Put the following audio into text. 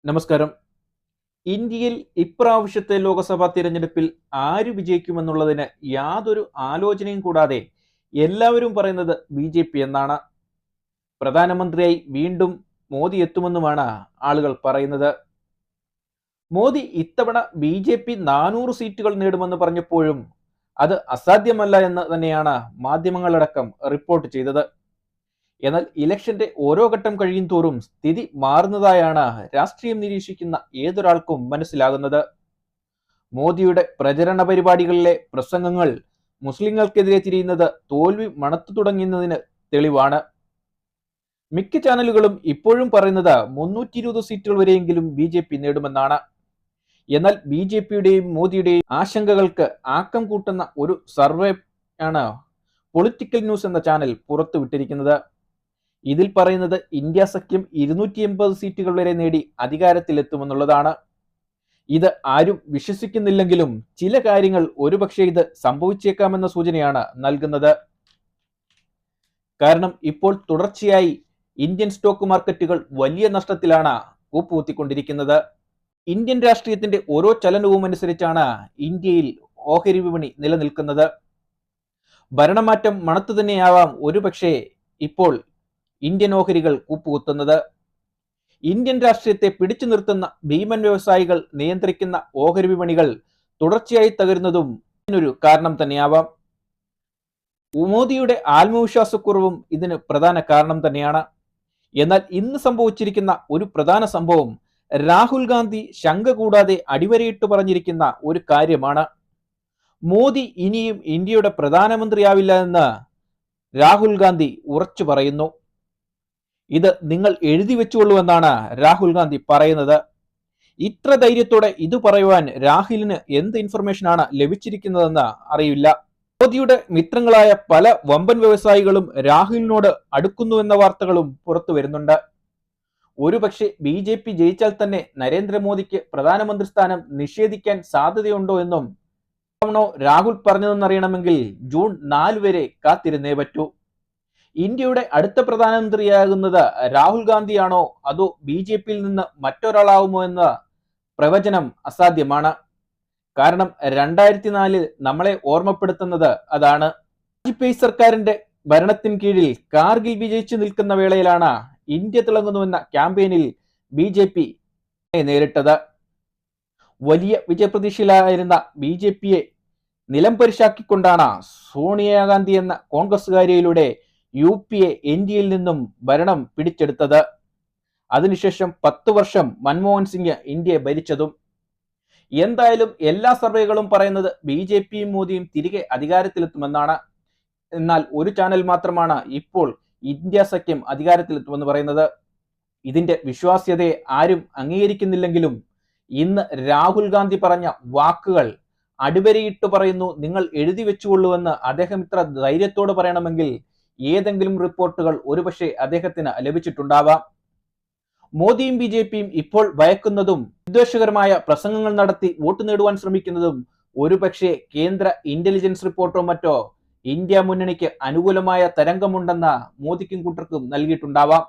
നമസ്കാരം. ഇന്ത്യയിൽ ഇപ്രാവശ്യത്തെ ലോക്സഭാ തിരഞ്ഞെടുപ്പിൽ ആര് വിജയിക്കുമെന്നുള്ളതിന് യാതൊരു ആലോചനയും കൂടാതെ എല്ലാവരും പറയുന്നത് ബി.ജെ.പി. എന്നാണ്. പ്രധാനമന്ത്രിയായി വീണ്ടും മോദി എത്തുമെന്നുമാണ് ആളുകൾ പറയുന്നത്. മോദി ഇത്തവണ ബി.ജെ.പി. 400 സീറ്റുകൾ നേടുമെന്ന് പറഞ്ഞപ്പോഴും അത് അസാധ്യമല്ല എന്ന് തന്നെയാണ് മാധ്യമങ്ങളടക്കം റിപ്പോർട്ട് ചെയ്തത്. എന്നാൽ ഇലക്ഷന്റെ ഓരോ ഘട്ടം കഴിയും തോറും സ്ഥിതി മാറുന്നതായാണ് രാഷ്ട്രീയം നിരീക്ഷിക്കുന്ന ഏതൊരാൾക്കും മനസ്സിലാകുന്നത്. മോദിയുടെ പ്രചരണ പരിപാടികളിലെ പ്രസംഗങ്ങൾ മുസ്ലിങ്ങൾക്കെതിരെ തിരിയുന്നത് തോൽവി മണത്തു തുടങ്ങുന്നതിന് തെളിവാണ്. മിക്ക ചാനലുകളും ഇപ്പോഴും പറയുന്നത് 320 സീറ്റുകൾ വരെയെങ്കിലും ബി.ജെ.പി. നേടുമെന്നാണ്. എന്നാൽ ബി.ജെ.പിയുടെയും മോദിയുടെയും ആശങ്കകൾക്ക് ആക്കം കൂട്ടുന്ന ഒരു സർവേ ആണ് പൊളിറ്റിക്കൽ ന്യൂസ് എന്ന ചാനൽ പുറത്തുവിട്ടിരിക്കുന്നത്. ഇതിൽ പറയുന്നത് ഇന്ത്യ സഖ്യം 280 സീറ്റുകൾ വരെ നേടി അധികാരത്തിലെത്തുമെന്നുള്ളതാണ്. ഇത് ആരും വിശ്വസിക്കുന്നില്ലെങ്കിലും ചില കാര്യങ്ങൾ ഒരുപക്ഷെ ഇത് സംഭവിച്ചേക്കാമെന്ന സൂചനയാണ് നൽകുന്നത്. കാരണം ഇപ്പോൾ തുടർച്ചയായി ഇന്ത്യൻ സ്റ്റോക്ക് മാർക്കറ്റുകൾ വലിയ നഷ്ടത്തിലാണ് കൂപ്പുകുത്തിക്കൊണ്ടിരിക്കുന്നത്. ഇന്ത്യൻ രാഷ്ട്രീയത്തിന്റെ ഓരോ ചലനവും അനുസരിച്ചാണ് ഇന്ത്യയിൽ ഓഹരി വിപണി നിലനിൽക്കുന്നത്. ഭരണമാറ്റം മണത്തു തന്നെയാവാം ഒരുപക്ഷെ ഇപ്പോൾ ഇന്ത്യൻ ഓഹരികൾ കൂപ്പുകുത്തുന്നത്. ഇന്ത്യൻ രാഷ്ട്രീയത്തെ പിടിച്ചു നിർത്തുന്ന ഭീമൻ വ്യവസായികൾ നിയന്ത്രിക്കുന്ന ഓഹരി വിപണികൾ തുടർച്ചയായി തകരുന്നതും ഇതിനൊരു കാരണം തന്നെയാവാം. മോദിയുടെ ആത്മവിശ്വാസക്കുറവും ഇതിന് പ്രധാന കാരണം തന്നെയാണ്. എന്നാൽ ഇന്ന് സംഭവിച്ചിരിക്കുന്ന ഒരു പ്രധാന സംഭവം രാഹുൽ ഗാന്ധി ശങ്ക കൂടാതെ അടിവരയിട്ട് പറഞ്ഞിരിക്കുന്ന ഒരു കാര്യമാണ്. മോദി ഇനിയും ഇന്ത്യയുടെ പ്രധാനമന്ത്രിയാവില്ല എന്ന് രാഹുൽ ഗാന്ധി ഉറച്ചു പറയുന്നു. ഇത് നിങ്ങൾ എഴുതി വെച്ചുകൊള്ളൂ എന്നാണ് രാഹുൽ ഗാന്ധി പറയുന്നത്. ഇത്ര ധൈര്യത്തോടെ ഇത് പറയുവാൻ രാഹുലിന് എന്ത് ഇൻഫർമേഷനാണ് ലഭിച്ചിരിക്കുന്നതെന്ന് അറിയില്ല. മോദിയുടെ മിത്രങ്ങളായ പല വമ്പൻ വ്യവസായികളും രാഹുലിനോട് അടുക്കുന്നുവെന്ന വാർത്തകളും പുറത്തു വരുന്നുണ്ട്. ഒരുപക്ഷെ ബി.ജെ.പി. ജയിച്ചാൽ തന്നെ നരേന്ദ്രമോദിക്ക് പ്രധാനമന്ത്രി സ്ഥാനം നിഷേധിക്കാൻ സാധ്യതയുണ്ടോ എന്നും രാഹുൽ പറഞ്ഞതെന്നറിയണമെങ്കിൽ ജൂൺ 4 വരെ കാത്തിരുന്നേ പറ്റൂ. ഇന്ത്യയുടെ അടുത്ത പ്രധാനമന്ത്രിയാകുന്നത് രാഹുൽ ഗാന്ധിയാണോ അതോ ബി.ജെ.പിയിൽ നിന്ന് മറ്റൊരാളാവുമോ എന്ന പ്രവചനം അസാധ്യമാണ്. കാരണം 2004 നമ്മളെ ഓർമ്മപ്പെടുത്തുന്നത് അതാണ്. വാജ്പേയി സർക്കാരിന്റെ ഭരണത്തിന് കീഴിൽ കാർഗിൽ വിജയിച്ചു നിൽക്കുന്ന വേളയിലാണ് ഇന്ത്യ തിളങ്ങുന്നുവെന്ന ക്യാമ്പയിനിൽ ബി.ജെ.പി. നേരിട്ടത്. വലിയ വിജയപ്രതീക്ഷയിലായിരുന്ന ബി.ജെ.പിയെ നിലംപരിശാക്കിക്കൊണ്ടാണ് സോണിയാഗാന്ധി എന്ന കോൺഗ്രസുകാരിയിലൂടെ യു.പി.എ ഇന്ത്യയിൽ നിന്നും ഭരണം പിടിച്ചെടുത്തത്. അതിനുശേഷം 10 വർഷം മൻമോഹൻ സിംഗ് ഇന്ത്യയെ ഭരിച്ചതും. എന്തായാലും എല്ലാ സർവേകളും പറയുന്നത് ബി.ജെ.പിയും മോദിയും തിരികെ അധികാരത്തിലെത്തുമെന്നാണ്. എന്നാൽ ഒരു ചാനൽ മാത്രമാണ് ഇപ്പോൾ ഇന്ത്യ സഖ്യം അധികാരത്തിലെത്തുമെന്ന് പറയുന്നത്. ഇതിന്റെ വിശ്വാസ്യതയെ ആരും അംഗീകരിക്കുന്നില്ലെങ്കിലും ഇന്ന് രാഹുൽ ഗാന്ധി പറഞ്ഞ വാക്കുകൾ അടിവരയിട്ട് പറയുന്നു, നിങ്ങൾ എഴുതി വെച്ചുകൊള്ളുവെന്ന് അദ്ദേഹം ഇത്ര ധൈര്യത്തോട് പറയണമെങ്കിൽ ഏതെങ്കിലും റിപ്പോർട്ടുകൾ ഒരുപക്ഷെ അദ്ദേഹത്തിന് ലഭിച്ചിട്ടുണ്ടാവാം. മോദിയും ബി.ജെ.പിയും ഇപ്പോൾ ഭയക്കുന്നതും വിദ്വേഷകരമായ പ്രസംഗങ്ങൾ നടത്തി വോട്ട് നേടുവാൻ ശ്രമിക്കുന്നതും ഒരുപക്ഷെ കേന്ദ്ര ഇന്റലിജൻസ് റിപ്പോർട്ടോ മറ്റോ ഇന്ത്യ മുന്നണിക്ക് അനുകൂലമായ തരംഗമുണ്ടെന്ന മോദിക്കും കൂട്ടർക്കും നൽകിയിട്ടുണ്ടാവാം.